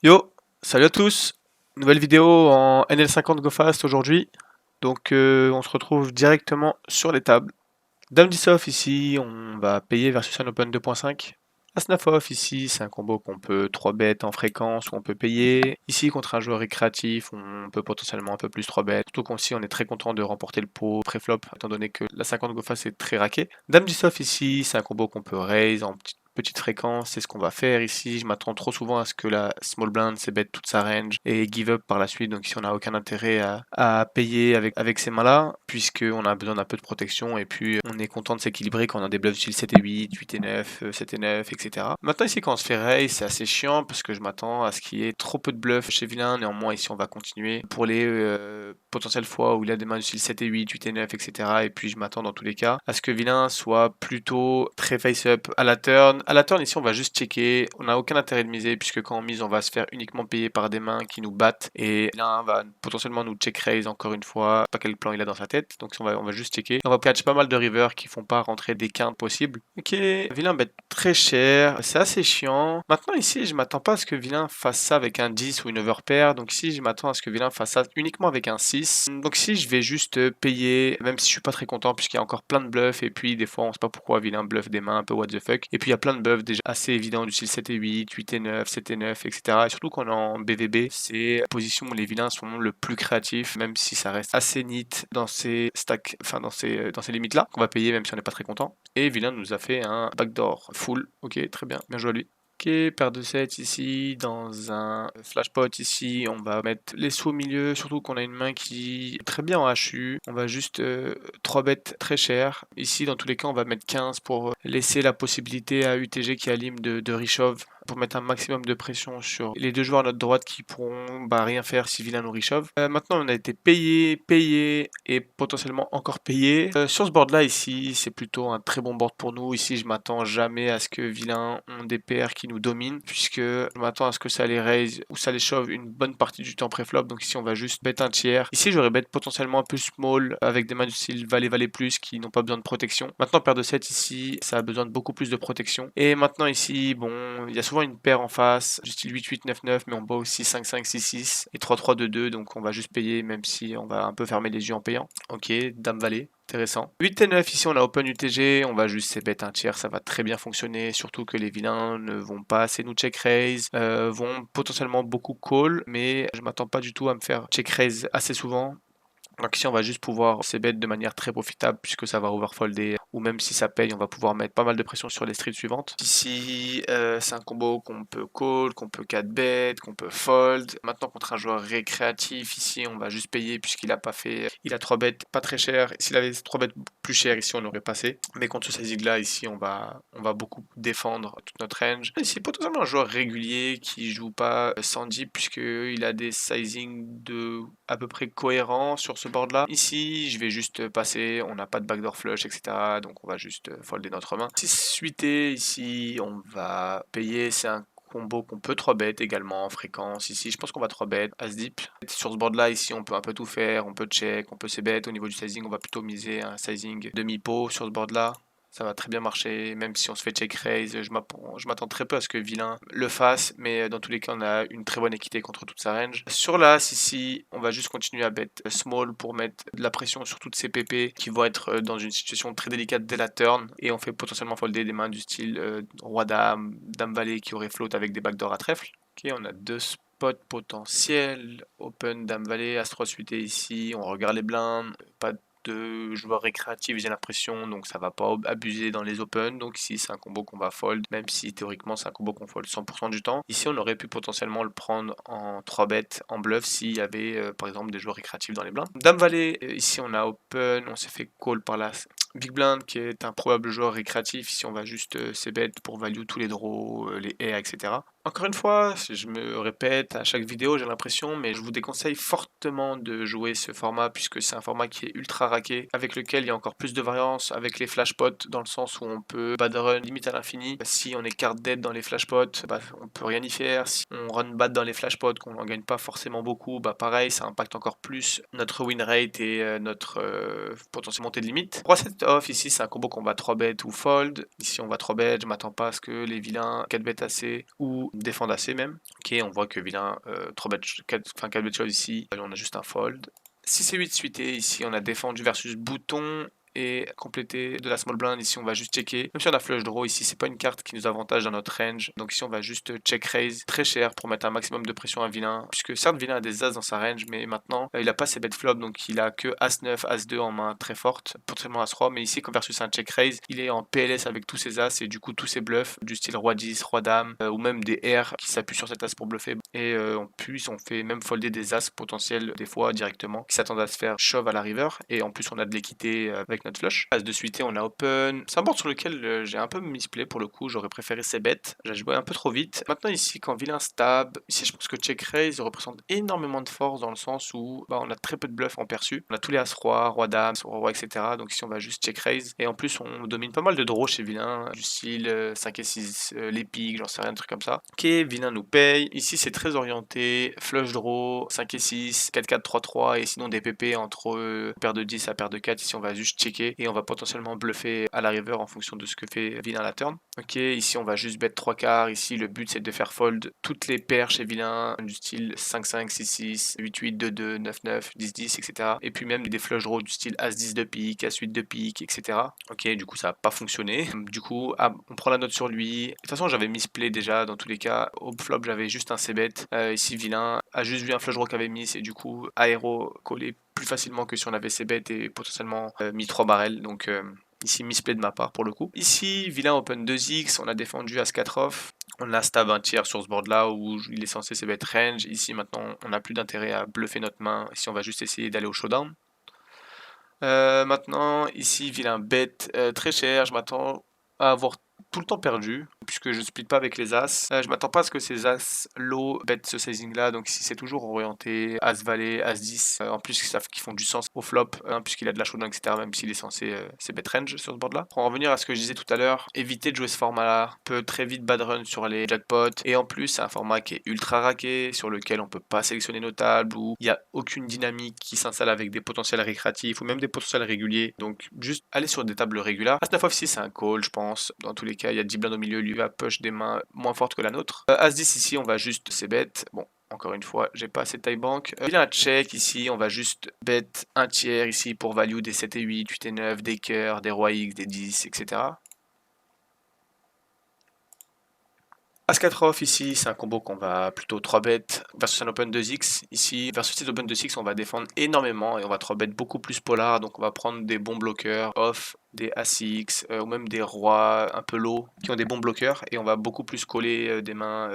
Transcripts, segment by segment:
Yo, salut à tous. Nouvelle vidéo en NL50 Go Fast aujourd'hui. Donc on se retrouve directement sur les tables. Dame 10 off ici, on va payer versus un open 2.5. As 9 off ici, c'est un combo qu'on peut 3 bet en fréquence ou on peut payer. Ici contre un joueur récréatif, on peut potentiellement un peu plus 3 bet. Surtout qu'ici on est très content de remporter le pot pré-flop étant donné que la 50 Go Fast est très raquée. Dame 10 off ici, c'est un combo qu'on peut raise en petite fréquence, c'est ce qu'on va faire ici. Je m'attends trop souvent à ce que la small blind c'est bet toute sa range et give up par la suite. Donc ici on n'a aucun intérêt à payer avec ces mains-là, puisqu'on a besoin d'un peu de protection et puis on est content de s'équilibrer quand on a des bluffs style 7 et 8, 8 et 9, 7 et 9, etc. Maintenant ici quand on se fait raise, c'est assez chiant parce que je m'attends à ce qu'il y ait trop peu de bluffs chez vilain. Néanmoins ici on va continuer pour les potentielles fois où il a des mains du style 7 et 8, 8 et 9, etc. Et puis je m'attends dans tous les cas à ce que vilain soit plutôt très face-up à la turn. À la turn, ici, on va juste checker. On n'a aucun intérêt de miser, puisque quand on mise, on va se faire uniquement payer par des mains qui nous battent. Et l'un va potentiellement nous check raise encore une fois. Pas quel plan il a dans sa tête. Donc on va juste checker. On va catch pas mal de rivers qui font pas rentrer des quintes possibles. Ok, vilain bet très cher. C'est assez chiant. Maintenant, ici, je m'attends pas à ce que vilain fasse ça avec un 10 ou une overpair. Donc ici, je m'attends à ce que vilain fasse ça uniquement avec un 6. Donc ici, je vais juste payer, même si je suis pas très content, puisqu'il y a encore plein de bluffs. Et puis, des fois, on sait pas pourquoi vilain bluff des mains un peu what the fuck. Et puis, il y a plein de bluffs déjà assez évidents du style 7 et 8, 8 et 9, 7 et 9, etc. Et surtout quand on est en BVB, c'est la position où les vilains sont le plus créatifs, même si ça reste assez neat dans ces stacks, enfin dans ces limites-là, qu'on va payer même si on n'est pas très content. Et vilain nous a fait un backdoor full. Ok, très bien, bien joué à lui. Ok, paire de 7 ici, dans un flash pot ici, on va mettre les sous au milieu, surtout qu'on a une main qui est très bien en HU, on va juste 3 bêtes très cher. Ici, dans tous les cas, on va mettre 15 pour laisser la possibilité à UTG qui a de reshove pour mettre un maximum de pression sur les deux joueurs à notre droite qui pourront rien faire si vilain nous reshove. Maintenant, on a été payé et potentiellement encore payé. Sur ce board là ici, c'est plutôt un très bon board pour nous. Ici, je m'attends jamais à ce que vilain ont des paires qui nous dominent, puisque je m'attends à ce que ça les raise ou ça les shove une bonne partie du temps pré-flop. Donc ici, on va juste bet un tiers. Ici, j'aurais bet potentiellement un peu small avec des mains du style valet plus qui n'ont pas besoin de protection. Maintenant, paire de 7 ici, ça a besoin de beaucoup plus de protection. Et maintenant ici, bon, il y a souvent une paire en face du style 8 9 9, mais on bat aussi 5 5 6 6 et 3 3 2 2, donc on va juste payer même si on va un peu fermer les yeux en payant. Ok, dame valet. Intéressant. 8 et 9, ici on a open UTG, on va juste bet un tiers, ça va très bien fonctionner, surtout que les vilains ne vont pas assez nous check raise, vont potentiellement beaucoup call, mais je m'attends pas du tout à me faire check raise assez souvent. Donc ici on va juste pouvoir bet de manière très profitable puisque ça va overfolder ou même si ça paye on va pouvoir mettre pas mal de pression sur les streets suivantes. Ici c'est un combo qu'on peut call, qu'on peut 4 bet, qu'on peut fold. Maintenant contre un joueur récréatif ici on va juste payer puisqu'il a pas fait, il a 3 bêtes pas très cher. S'il avait 3 bêtes plus cher ici on aurait passé. Mais contre ce sizing là ici on va beaucoup défendre toute notre range. Ici potentiellement un joueur régulier qui joue pas 110 puisqu'il a des sizing de à peu près cohérents sur ce board là. Ici je vais juste passer, on n'a pas de backdoor flush etc. Donc on va juste folder notre main. 6 suité ici on va payer, c'est un combo qu'on peut 3 bet également en fréquence. Ici je pense qu'on va 3 bet as deep. Sur ce board là ici on peut un peu tout faire, on peut check, on peut c-bet. Au niveau du sizing on va plutôt miser un sizing demi-pot sur ce board là. Ça va très bien marcher, même si on se fait check raise, je m'attends très peu à ce que vilain le fasse, mais dans tous les cas on a une très bonne équité contre toute sa range. Sur l'as ici, on va juste continuer à bet small pour mettre de la pression sur toutes ces PP qui vont être dans une situation très délicate dès la turn, et on fait potentiellement folder des mains du style roi-dame, dame-valet qui aurait float avec des backdoors à trèfle. Ok, on a deux spots potentiels, open, dame-valet, as-3 suité ici, on regarde les blindes, pas de joueurs récréatifs, j'ai l'impression, donc ça va pas abuser dans les open. Donc ici c'est un combo qu'on va fold, même si théoriquement c'est un combo qu'on fold 100% du temps. Ici on aurait pu potentiellement le prendre en 3 bêtes en bluff s'il y avait par exemple des joueurs récréatifs dans les blindes. Dame valet, ici on a open, on s'est fait call par la Big Blind qui est un probable joueur récréatif. Ici on va juste c-bet pour value tous les draws, les airs, etc. Encore une fois, je me répète à chaque vidéo, j'ai l'impression, mais je vous déconseille fortement de jouer ce format puisque c'est un format qui est ultra raqué, avec lequel il y a encore plus de variance avec les flash pots, dans le sens où on peut bad run limite à l'infini. Si on est card dead dans les flash pots, on peut rien y faire. Si on run bad dans les flash pots, qu'on n'en gagne pas forcément beaucoup, pareil, ça impacte encore plus notre win rate et notre potentielle montée de limite. Roi 7 off, ici c'est un combo qu'on va 3-bet ou fold. Ici on va 3-bet, je m'attends pas à ce que les vilains 4-bet assez ou défendent assez même. Ok, on voit que vilain 3-bet, 4-bet shove ici, on a juste un fold. 6 et 8 suité, ici on a défendu versus bouton et compléter de la small blind. Ici on va juste checker, même si on a flush draw, ici c'est pas une carte qui nous avantage dans notre range, donc ici on va juste check raise très cher pour mettre un maximum de pression à vilain, puisque certes vilain a des as dans sa range, mais maintenant il a pas ses bet flop, donc il a que as-9, as-2 en main très forte, potentiellement as-3, mais ici comme versus un check raise, il est en PLS avec tous ses as et du coup tous ses bluffs du style roi 10, roi dame, ou même des R qui s'appuient sur cet as pour bluffer, et en plus on fait même folder des as potentiels des fois directement, qui s'attendent à se faire shove à la river, et en plus on a de l'équité avec notre flush. As de suité, on a open. C'est un board sur lequel j'ai un peu misplay pour le coup, j'aurais préféré ses bêtes. J'ai joué un peu trop vite. Maintenant ici, quand vilain stab, ici je pense que check raise représente énormément de force dans le sens où on a très peu de bluff en perçu. On a tous les as-roi, roi-dame, roi, etc. Donc ici on va juste check raise. Et en plus on domine pas mal de draws chez vilain, du style 5 et 6, les piques, j'en sais rien, un truc comme ça. Ok, vilain nous paye. Ici c'est très orienté, flush draw, 5 et 6, 4-4, 3-3 et sinon des PP entre paire de 10 à paire de 4. Ici on va juste checker et on va potentiellement bluffer à la river en fonction de ce que fait vilain la turn. Ok, ici on va juste bet 3 quarts. Ici le but c'est de faire fold toutes les paires chez vilain du style 5-5, 6-6, 8-8, 2-2, 9-9, 10-10, etc. Et puis même des flush draws du style As-10 de pique, As-8 de pique, etc. Ok, du coup ça n'a pas fonctionné. Du coup, on prend la note sur lui. De toute façon j'avais misplay déjà dans tous les cas. Au flop j'avais juste un c-bet. Ici vilain a juste vu un flush draw qu'avait mis et du coup aéro collé plus facilement que si on avait c-bet et potentiellement mis 3 barrels. Donc ici misplay de ma part pour le coup. Ici vilain open 2x, on a défendu as 4 off. On a stab un tiers sur ce board là où il est censé c-bet range. Ici maintenant on n'a plus d'intérêt à bluffer notre main. Ici on va juste essayer d'aller au showdown. Maintenant ici vilain bet très cher, je m'attends à avoir tout le temps perdu puisque je split pas avec les as. Je m'attends pas à ce que ces as low bet ce sizing là, donc ici c'est toujours orienté as valet, as 10, en plus qui font du sens au flop puisqu'il a de la showdown, etc., même s'il est censé c'est bet range sur ce board là. Pour en revenir à ce que je disais tout à l'heure, éviter de jouer ce format là peut très vite bad run sur les jackpots, et en plus c'est un format qui est ultra raqué, sur lequel on peut pas sélectionner nos tables, où il n'y a aucune dynamique qui s'installe avec des potentiels récréatifs ou même des potentiels réguliers, donc juste aller sur des tables régulières. As 9 off 6 c'est un call je pense, dans tous les cas il y a 10 blindes au milieu, lui va push des mains moins fortes que la nôtre. As 10 ici on va juste c-bet, bon encore une fois j'ai pas assez de taille bank. Il a un check ici, on va juste bet un tiers ici pour value des 7 et 8, 8 et 9, des cœurs, des rois X, des 10, etc. As-4 off ici, c'est un combo qu'on va plutôt 3-bet versus un open 2x. Ici, versus cet open 2x, on va défendre énormément et on va 3-bet beaucoup plus polar. Donc on va prendre des bons bloqueurs off, des As-X ou même des rois un peu low qui ont des bons bloqueurs, et on va beaucoup plus coller des mains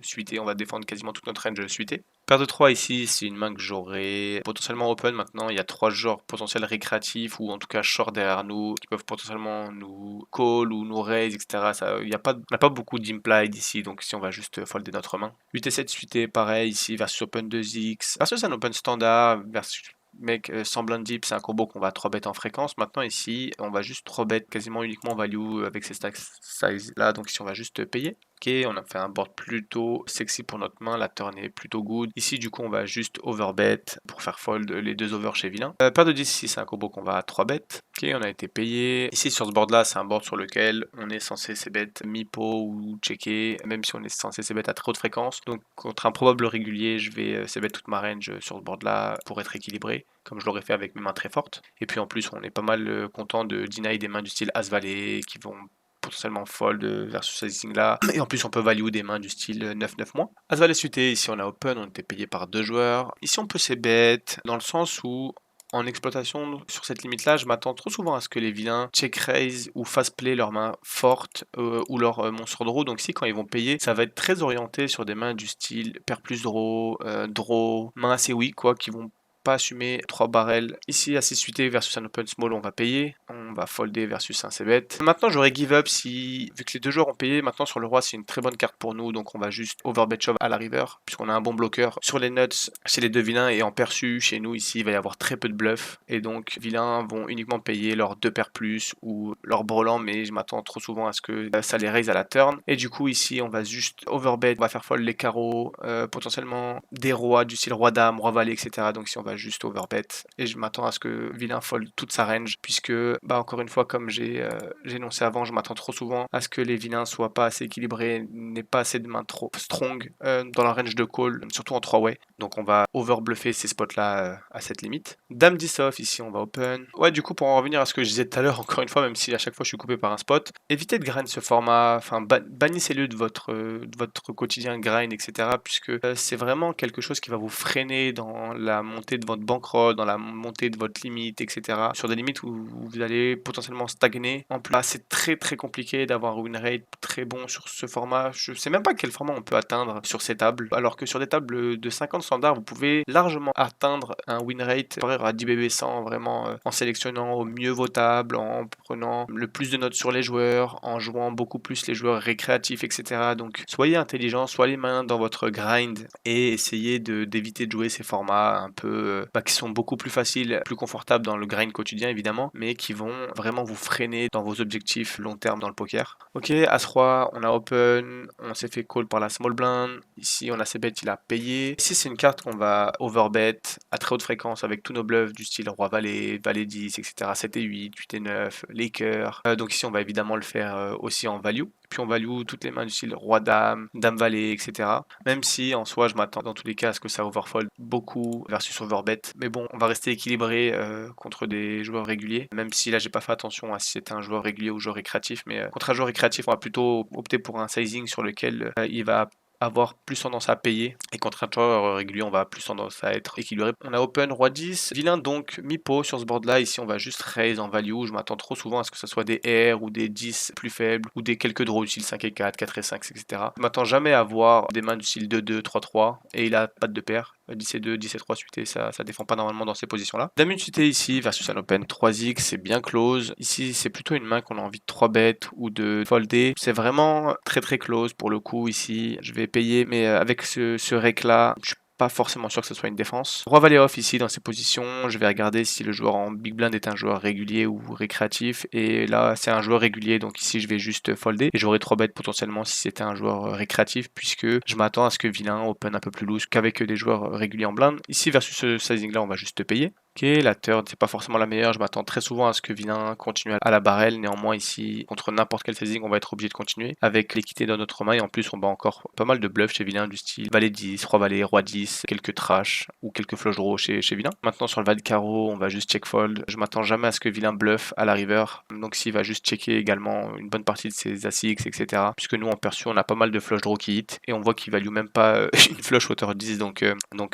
suitées. On va défendre quasiment toute notre range suitée. Paire de 3 ici, c'est une main que j'aurais potentiellement open. Maintenant, il y a 3 genres potentiels récréatifs ou en tout cas short derrière nous qui peuvent potentiellement nous call ou nous raise, etc. On n'a pas beaucoup d'implied ici, donc ici on va juste folder notre main. 8 et 7 suité, pareil ici versus open 2x. Versus un open standard, versus mec sans blind deep, c'est un combo qu'on va 3 bet en fréquence. Maintenant ici, on va juste 3 bet quasiment uniquement value avec ces stacks size là, donc ici on va juste payer. Ok, on a fait un board plutôt sexy pour notre main, la turn est plutôt good. Ici du coup on va juste overbet pour faire fold les deux overs chez vilain. Paire de 10 ici, c'est un combo qu'on va 3 bet. Ok, on a été payé. Ici sur ce board là, c'est un board sur lequel on est censé c-bet mi-pot ou checker, même si on est censé c-bet à très haute fréquence. Donc contre un probable régulier, je vais c-bet toute ma range sur ce board là pour être équilibré, comme je l'aurais fait avec mes mains très fortes. Et puis en plus on est pas mal content de deny des mains du style As-Valet qui vont potentiellement fold versus ce sizing là, et en plus on peut value des mains du style 9-9-. As-Valet suité, ici on a open, on était payé par 2 joueurs. Ici on peut c-bet dans le sens où en exploitation sur cette limite là, je m'attends trop souvent à ce que les vilains check raise ou fast play leurs mains fortes ou leur monstre draw. Donc ici quand ils vont payer, ça va être très orienté sur des mains du style paire plus draw, draw, mains assez weak quoi, qui vont pas assumer 3 barrels. Ici, assez suité versus un open small, on va payer. On va folder versus un c-bet. Maintenant, j'aurais give up si, vu que les deux joueurs ont payé, maintenant sur le roi, c'est une très bonne carte pour nous. Donc, on va juste overbet shove à la river, puisqu'on a un bon bloqueur sur les nuts chez les deux vilains, et en perçu, chez nous, ici, il va y avoir très peu de bluff. Et donc, vilains vont uniquement payer leurs 2 paires plus ou leur brelan, mais je m'attends trop souvent à ce que ça les raise à la turn. Et du coup, ici, on va juste overbet, on va faire fold les carreaux, potentiellement des rois du style roi dame, roi valet, etc. Donc, si on va va juste overbet. Et je m'attends à ce que vilain fold toute sa range, puisque, bah, encore une fois, comme j'ai énoncé avant, je m'attends trop souvent à ce que les vilains soient pas assez équilibrés, n'aient pas assez de mains trop strong dans la range de call, surtout en 3-way. Donc on va overbluffer ces spots-là à cette limite. Dame 10 off, ici on va open. Ouais, du coup, pour en revenir à ce que je disais tout à l'heure, encore une fois, même si à chaque fois je suis coupé par un spot, évitez de grind ce format, enfin bannissez-le de votre quotidien grind, etc. Puisque c'est vraiment quelque chose qui va vous freiner dans la montée de votre bankroll, dans la montée de votre limite, etc. Sur des limites où vous allez potentiellement stagner. En plus, c'est très très compliqué d'avoir un win rate très bon sur ce format. Je sais même pas quel format on peut atteindre sur ces tables, alors que sur des tables de 50 standards, vous pouvez largement atteindre un win rate à 10 BB100 vraiment en sélectionnant au mieux vos tables, en prenant le plus de notes sur les joueurs, en jouant beaucoup plus les joueurs récréatifs, etc. Donc soyez intelligents, soyez les mains dans votre grind et essayez d'éviter de jouer ces formats un peu qui sont beaucoup plus faciles, plus confortables dans le grind quotidien évidemment, mais qui vont vraiment vous freiner dans vos objectifs long terme dans le poker. Ok, As-Roi, on a open, on s'est fait call par la small blind, ici on a ses bêtes, il a payé. Ici c'est une carte qu'on va overbet à très haute fréquence avec tous nos bluffs du style Roi Valet, Valet 10, etc. 7 et 8, 8 et 9, les cœurs. Donc ici on va évidemment le faire aussi en value. Puis on value toutes les mains du style Roi Dame, Dame Valet, etc. Même si en soi je m'attends dans tous les cas à ce que ça overfold beaucoup versus overbet. Mais bon, on va rester équilibré contre des joueurs réguliers. Même si là j'ai pas fait attention à si c'était un joueur régulier ou joueur récréatif. Mais contre un joueur récréatif, on va plutôt opter pour un sizing sur lequel il va avoir plus tendance à payer, et contre un joueur régulier on va plus tendance à être équilibré. On a open Roi 10, vilain donc mi-pot sur ce board là. Ici on va juste raise en value. Je m'attends trop souvent à ce que ce soit des R ou des 10 plus faibles ou des quelques draws du style 5 et 4, 4 et 5, etc. Je m'attends jamais à voir des mains du style 2-2, 3-3 et il a pas de paire. 10 et 2, 10 et 3 suité, ça défend pas normalement dans ces positions là. Dame une suité ici versus un open 3x, c'est bien close. Ici c'est plutôt une main qu'on a envie de 3 bet ou de folder. C'est vraiment très très close pour le coup ici. Je vais payer, mais avec ce rec là, je suis pas forcément sûr que ce soit une défense. Roi Valet off ici dans ces positions, je vais regarder si le joueur en big blind est un joueur régulier ou récréatif, et là c'est un joueur régulier, donc ici je vais juste folder et j'aurai 3 bêtes potentiellement si c'était un joueur récréatif, puisque je m'attends à ce que vilain open un peu plus loose qu'avec des joueurs réguliers en blind. Ici versus ce sizing là on va juste payer. Ok, la turn c'est pas forcément la meilleure, je m'attends très souvent à ce que vilain continue à la barrel, néanmoins ici contre n'importe quel sizing on va être obligé de continuer avec l'équité dans notre main, et en plus on bat encore pas mal de bluffs chez vilain du style Valet 10, Roi Valet, Roi 10, quelques trash ou quelques flush draws chez vilain. Maintenant sur le Valet carreau on va juste check fold, je m'attends jamais à ce que vilain bluff à la river, donc s'il va juste checker également une bonne partie de ses As-X, etc. Puisque nous en perçu on a pas mal de flush draws qui hit et on voit qu'il value même pas une flush hauteur 10, donc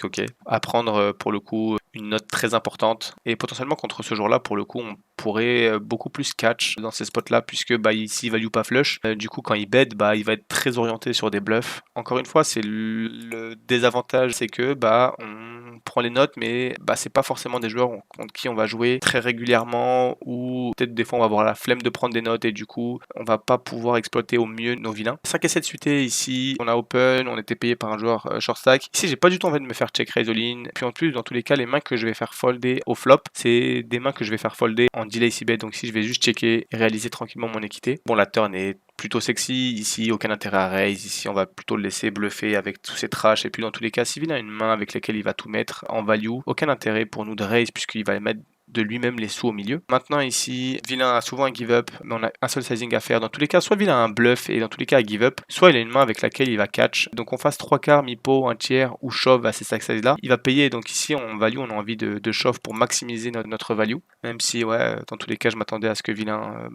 ok, à prendre pour le coup une note très importante, et potentiellement contre ce joueur là pour le coup on pourrait beaucoup plus catch dans ces spots là, puisque ici il value pas flush, du coup quand il bet il va être très orienté sur des bluffs. Encore une fois c'est le désavantage, c'est que on prend les notes, mais c'est pas forcément des joueurs contre qui on va jouer très régulièrement, ou peut-être des fois on va avoir la flemme de prendre des notes et du coup on va pas pouvoir exploiter au mieux nos vilains. 5 et 7 suité ici, on a open, on était payé par un joueur short stack. Ici j'ai pas du tout envie de me faire check raise all in, puis en plus dans tous les cas les mains que je vais faire folder au flop, c'est des mains que je vais faire folder en delay c-bet, donc ici je vais juste checker et réaliser tranquillement mon équité. Bon, la turn est plutôt sexy, ici aucun intérêt à raise, ici on va plutôt le laisser bluffer avec tous ses trash, et puis dans tous les cas si vilain a une main avec laquelle il va tout mettre en value, aucun intérêt pour nous de raise puisqu'il va mettre de lui-même les sous au milieu. Maintenant ici, vilain a souvent un give up, mais on a un seul sizing à faire. Dans tous les cas, soit vilain a un bluff et dans tous les cas un give up, soit il a une main avec laquelle il va catch. Donc on fasse 3 quarts, mi-pot, un tiers ou shove à ces stack size là. Il va payer, donc ici on value, on a envie de shove pour maximiser notre value. Même si ouais, dans tous les cas je m'attendais à ce que vilain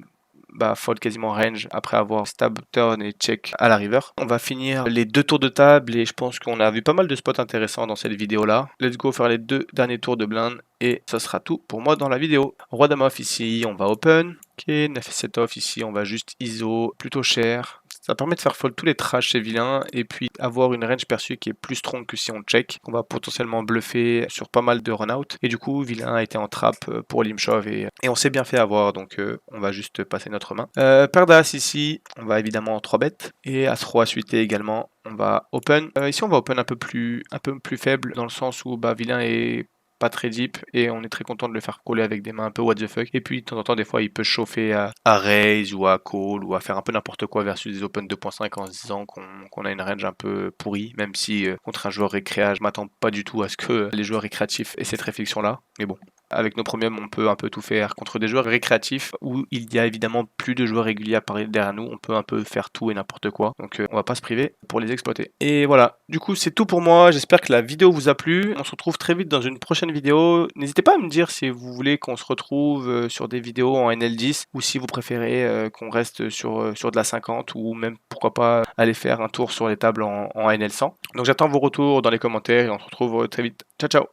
fold quasiment range après avoir stab, turn et check à la river. On va finir les 2 tours de table et je pense qu'on a vu pas mal de spots intéressants dans cette vidéo là. Let's go faire les 2 derniers tours de blind et ça sera tout pour moi dans la vidéo. Roi dame off ici, on va open. Ok, 9 et 7 off ici, on va juste ISO, plutôt cher. Ça permet de faire fold tous les trash chez vilain et puis avoir une range perçue qui est plus strong que si on check. On va potentiellement bluffer sur pas mal de run-out. Et du coup, vilain a été en trap pour l'imshove et on s'est bien fait avoir, donc on va juste passer notre main. Paire d'as ici, on va évidemment 3 bêtes. Et as-roi suité également, on va open. Ici on va open un peu plus faible dans le sens où vilain est pas très deep et on est très content de le faire coller avec des mains un peu what the fuck. Et puis de temps en temps, des fois, il peut chauffer à raise ou à call ou à faire un peu n'importe quoi versus des open 2.5 en se disant qu'on a une range un peu pourrie, même si contre un joueur récréa, je m'attends pas du tout à ce que les joueurs récréatifs aient cette réflexion-là. Mais bon, avec nos premiums, on peut un peu tout faire. Contre des joueurs récréatifs, où il y a évidemment plus de joueurs réguliers à parler derrière nous, on peut un peu faire tout et n'importe quoi. Donc on va pas se priver pour les exploiter. Et voilà, du coup c'est tout pour moi. J'espère que la vidéo vous a plu. On se retrouve très vite dans une prochaine vidéo. N'hésitez pas à me dire si vous voulez qu'on se retrouve sur des vidéos en NL10 ou si vous préférez qu'on reste sur de la 50 ou même pourquoi pas aller faire un tour sur les tables en NL100. Donc j'attends vos retours dans les commentaires et on se retrouve très vite. Ciao ciao!